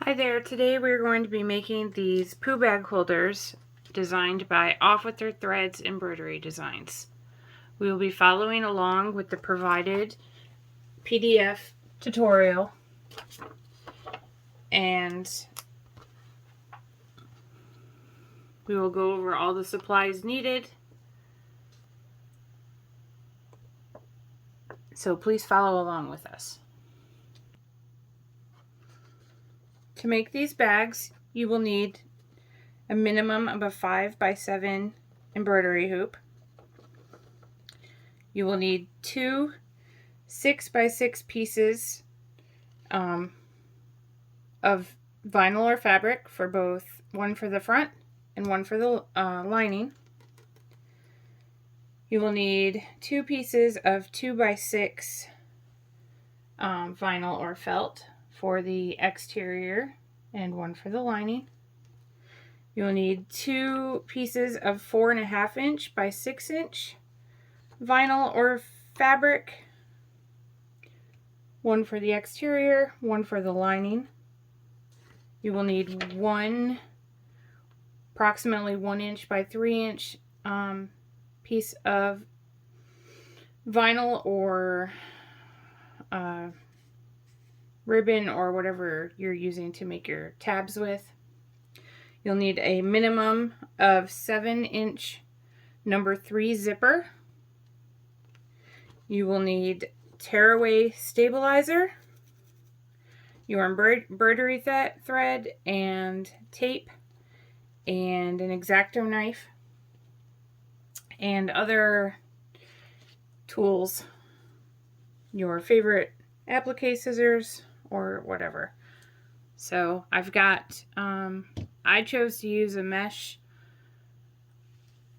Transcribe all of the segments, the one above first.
Hi there, today we're going to be making these poo bag holders designed by Their Threads Embroidery Designs. We will be following along with the provided PDF tutorial, and we will go over all the supplies needed. So please follow along with us. To make these bags, you will need a minimum of a 5x7 embroidery hoop. You will need 2 6x6 pieces of vinyl or fabric for both, one for the front and one for the lining. You will need 2 pieces of 2x6 vinyl or felt for the exterior and one for the lining. You'll need 2 pieces of 4.5 inch by 6 inch vinyl or fabric, one for the exterior, one for the lining. You will need approximately 1 inch by 3 inch piece of vinyl or ribbon or whatever you're using to make your tabs with. You'll need a minimum of 7 inch number 3 zipper. You will need tearaway stabilizer, your embroidery thread and tape, and an X-Acto knife, and other tools, your favorite applique scissors or whatever. So I've got, I chose to use a mesh,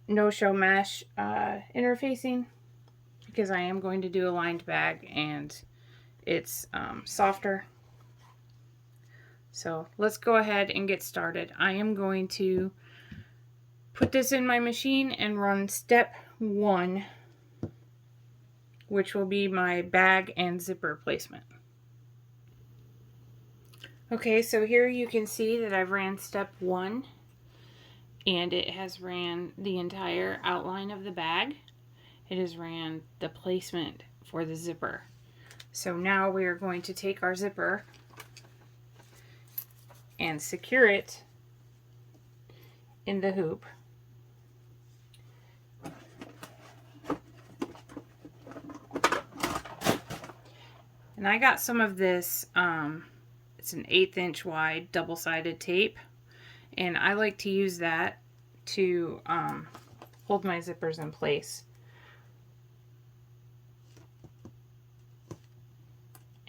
no-show mesh interfacing because I am going to do a lined bag and it's softer. So let's go ahead and get started. I am going to put this in my machine and run step 1, which will be my bag and zipper placement. Okay, so here you can see that I've ran step 1 and it has ran the entire outline of the bag. It has ran the placement for the zipper. So now we are going to take our zipper and secure it in the hoop. And I got some of this, it's an 1/8 inch wide double-sided tape, and I like to use that to hold my zippers in place.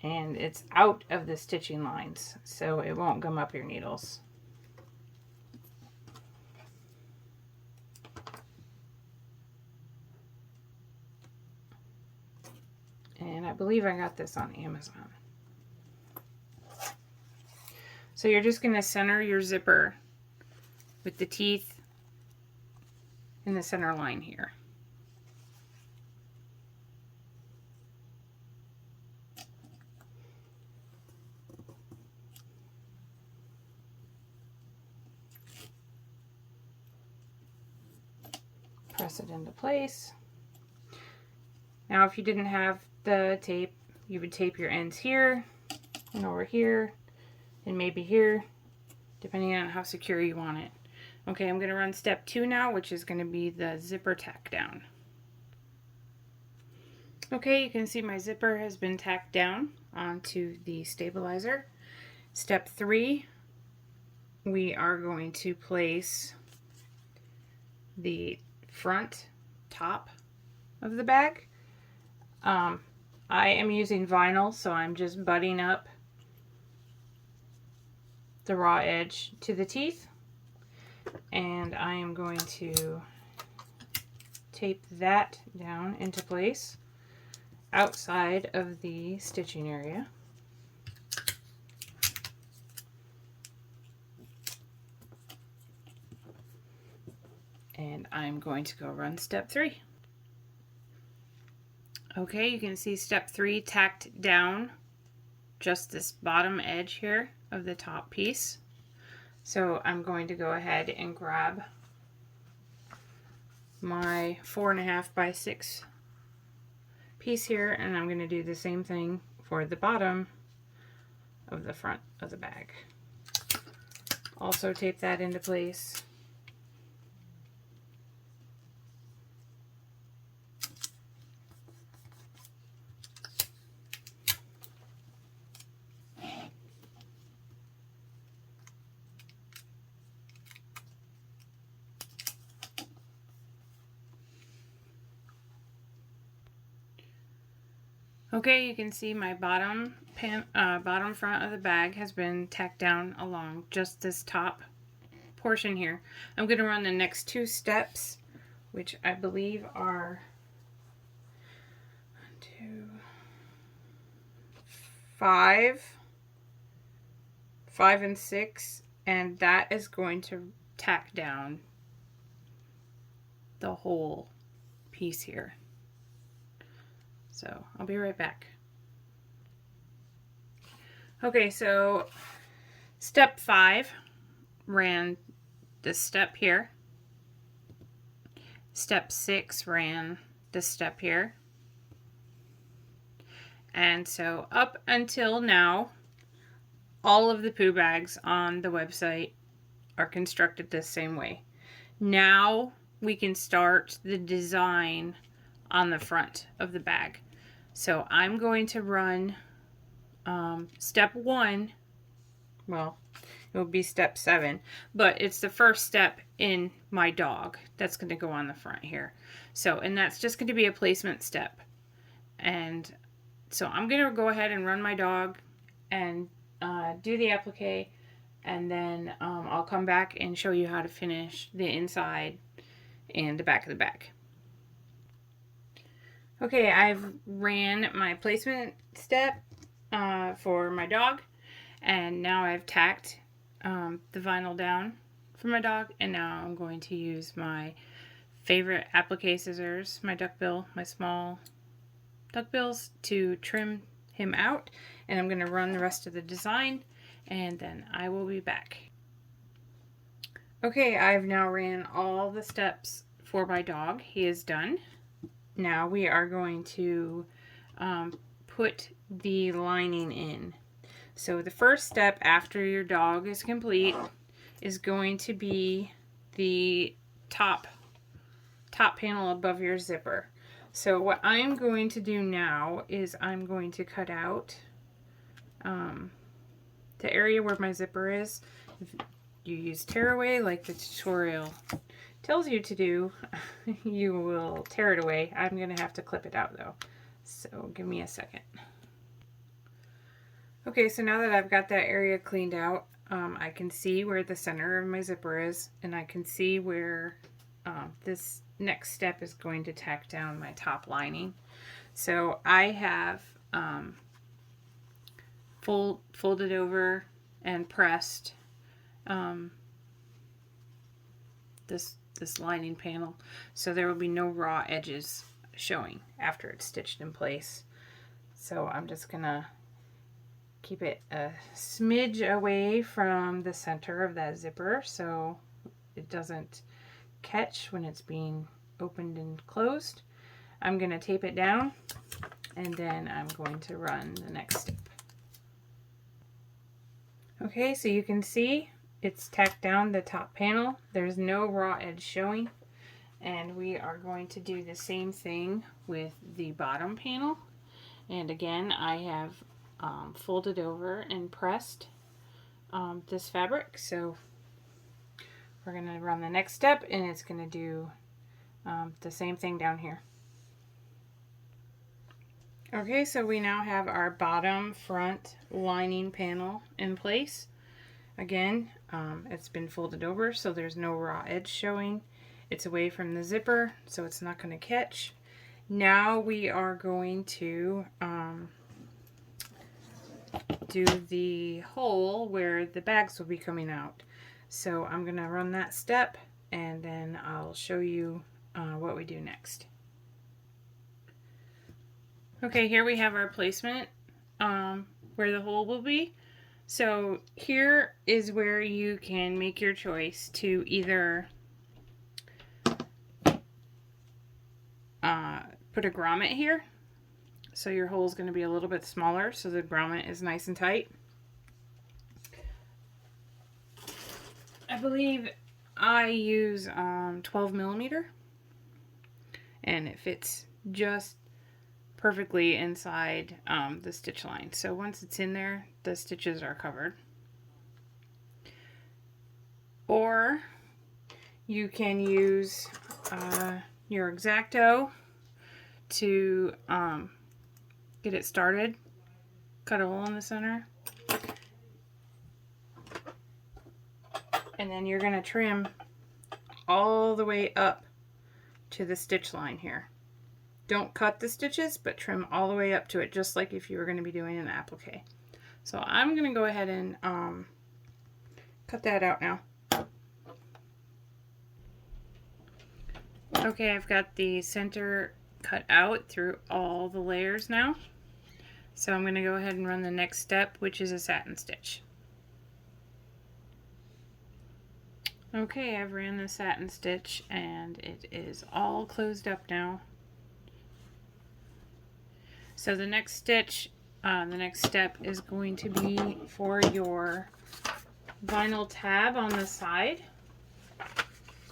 And it's out of the stitching lines, so it won't gum up your needles. And I believe I got this on Amazon. So you're just going to center your zipper with the teeth in the center line here. Press it into place. Now if you didn't have the tape, you would tape your ends here and over here and maybe here, depending on how secure you want it. Okay, I'm going to run step 2 now, which is going to be the zipper tack down. Okay, you can see my zipper has been tacked down onto the stabilizer. Step 3, we are going to place the front top of the bag. I am using vinyl, so I'm just butting up the raw edge to the teeth, and I am going to tape that down into place outside of the stitching area. And I'm going to go run step 3. Okay, you can see step 3 tacked down just this bottom edge here of the top piece. So I'm going to go ahead and grab my 4.5 by 6 piece here, and I'm going to do the same thing for the bottom of the front of the bag. Also tape that into place. Okay, you can see my bottom front of the bag has been tacked down along just this top portion here. I'm going to run the next 2 steps, which I believe are 1, 2, 5, 5 and 6, and that is going to tack down the whole piece here. So I'll be right back. Okay, so step 5 ran this step here. Step 6 ran this step here. And so up until now, all of the poo bags on the website are constructed the same way. Now we can start the design on the front of the bag. So I'm going to run step 1, well, it will be step 7, but it's the first step in my dog that's going to go on the front here. So, and that's just going to be a placement step. And so I'm going to go ahead and run my dog and do the applique, and then I'll come back and show you how to finish the inside and the back of the bag. Okay, I've ran my placement step for my dog, and now I've tacked the vinyl down for my dog, and now I'm going to use my favorite applique scissors, my duckbill, my small duckbills, to trim him out, and I'm going to run the rest of the design, and then I will be back. Okay, I've now ran all the steps for my dog. He is done. Now we are going to put the lining in. So the first step after your dog is complete is going to be the top panel above your zipper. So what I'm going to do now is I'm going to cut out the area where my zipper is. If you use tearaway like the tutorial tells you to do, you will tear it away. I'm going to have to clip it out though, so give me a second. Okay, so now that I've got that area cleaned out, I can see where the center of my zipper is, and I can see where this next step is going to tack down my top lining. So I have folded over and pressed this lining panel, so there will be no raw edges showing after it's stitched in place. So I'm just gonna keep it a smidge away from the center of that zipper so it doesn't catch when it's being opened and closed. I'm gonna tape it down, and then I'm going to run the next step. Okay, so you can see it's tacked down the top panel. There's no raw edge showing. And we are going to do the same thing with the bottom panel. And again, I have folded over and pressed this fabric. So we're going to run the next step, and it's going to do the same thing down here. Okay, so we now have our bottom front lining panel in place. Again, it's been folded over, so there's no raw edge showing. It's away from the zipper, so it's not going to catch. Now we are going to do the hole where the bags will be coming out. So I'm going to run that step, and then I'll show you what we do next. Okay, here we have our placement where where the hole will be. So here is where you can make your choice to either put a grommet here. So your hole is going to be a little bit smaller so the grommet is nice and tight. I believe I use 12 millimeter and it fits just perfectly inside the stitch line. So once it's in there, the stitches are covered. Or you can use your X-Acto to get it started. Cut a hole in the center. And then you're going to trim all the way up to the stitch line here. Don't cut the stitches, but trim all the way up to it, just like if you were going to be doing an applique. So I'm going to go ahead and cut that out now. Okay, I've got the center cut out through all the layers now. So I'm going to go ahead and run the next step, which is a satin stitch. Okay, I've ran the satin stitch and it is all closed up now. So the next stitch, the next step is going to be for your vinyl tab on the side.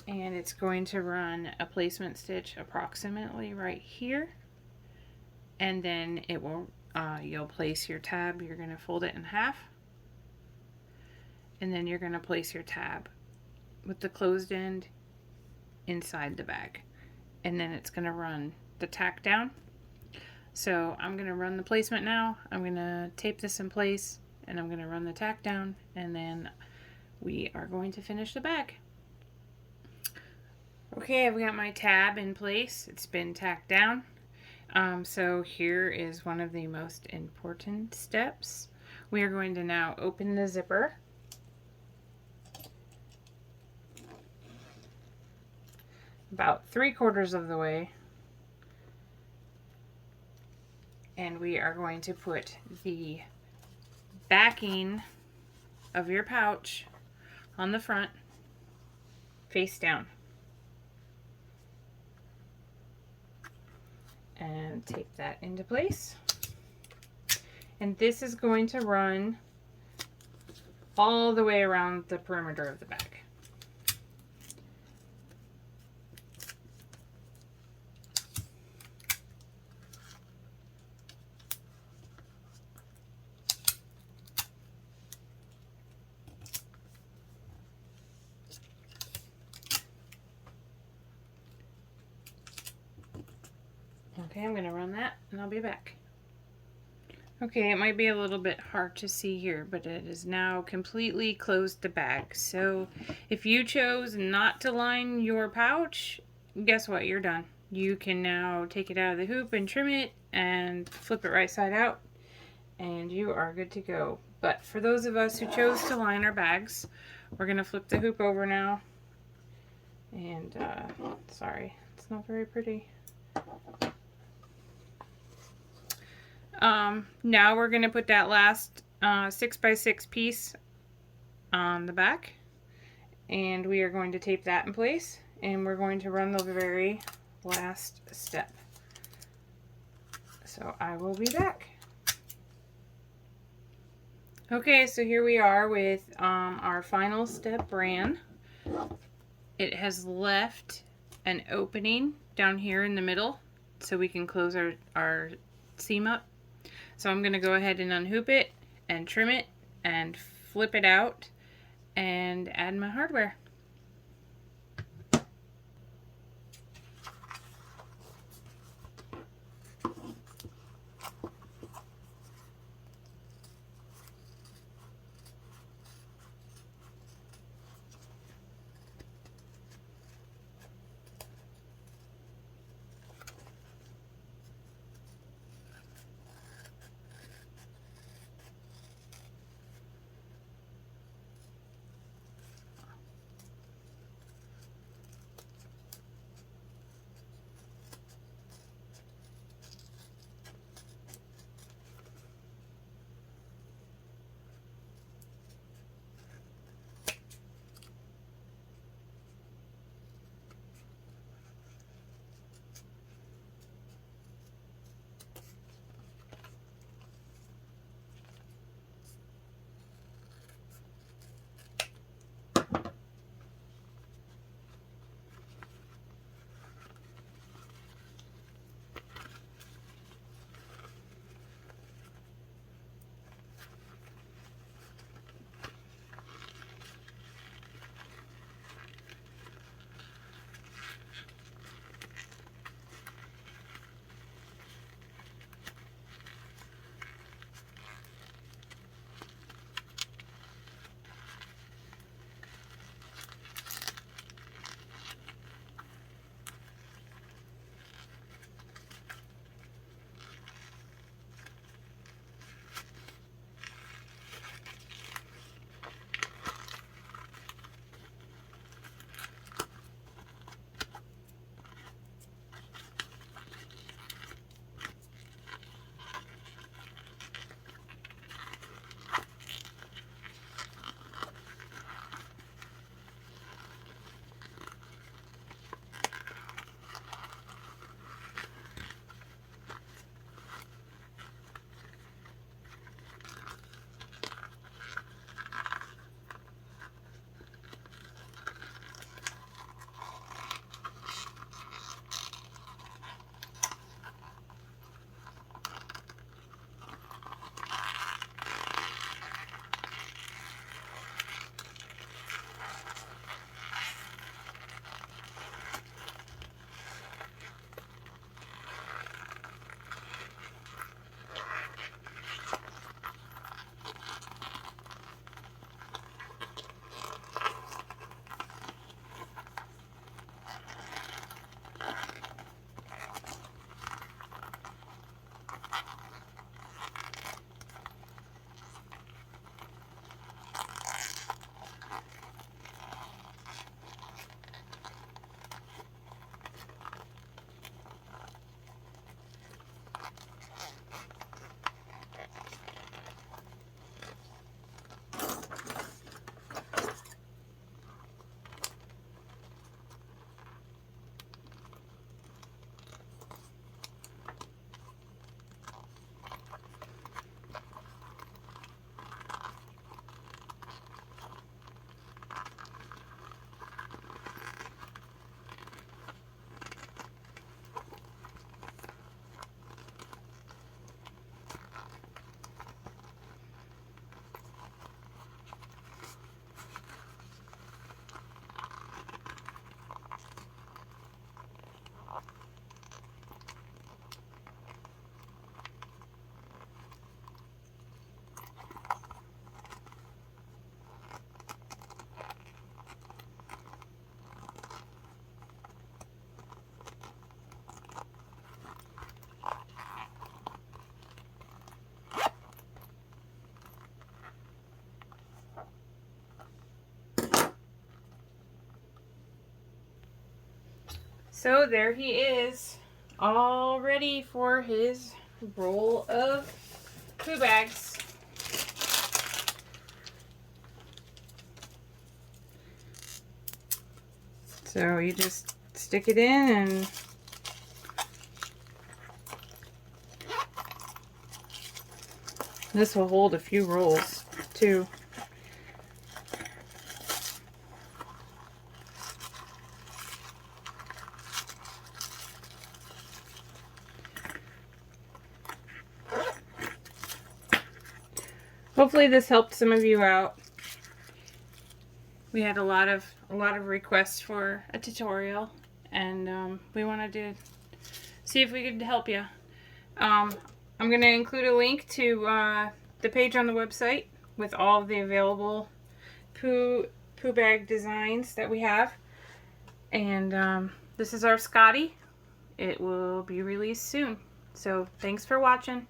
And it's going to run a placement stitch approximately right here. And then it will, you'll place your tab, you're going to fold it in half. And then you're going to place your tab with the closed end inside the bag. And then it's going to run the tack down. So I'm going to run the placement now. I'm going to tape this in place and I'm going to run the tack down and then we are going to finish the bag. Okay, I've got my tab in place. It's been tacked down. So here is one of the most important steps. We are going to now open the zipper. About 3/4 of the way. And we are going to put the backing of your pouch on the front, face down. And tape that into place. And this is going to run all the way around the perimeter of the bag. Okay, I'm going to run that and I'll be back. Okay, it might be a little bit hard to see here, but it is now completely closed the bag. So if you chose not to line your pouch, guess what? You're done. You can now take it out of the hoop and trim it and flip it right side out and you are good to go. But for those of us who chose to line our bags, we're going to flip the hoop over now. And sorry, it's not very pretty. Now we're going to put that last 6x6 piece on the back and we are going to tape that in place and we're going to run the very last step. So I will be back. Okay, so here we are with our final step ran. It has left an opening down here in the middle so we can close our seam up. So I'm going to go ahead and unhoop it and trim it and flip it out and add my hardware. So there he is, all ready for his roll of poo bags. So you just stick it in and this will hold a few rolls too. Hopefully this helped some of you out. We had a lot of requests for a tutorial, and we wanted to see if we could help you. I'm going to include a link to the page on the website with all of the available poo bag designs that we have. And this is our Scotty. It will be released soon. So thanks for watching.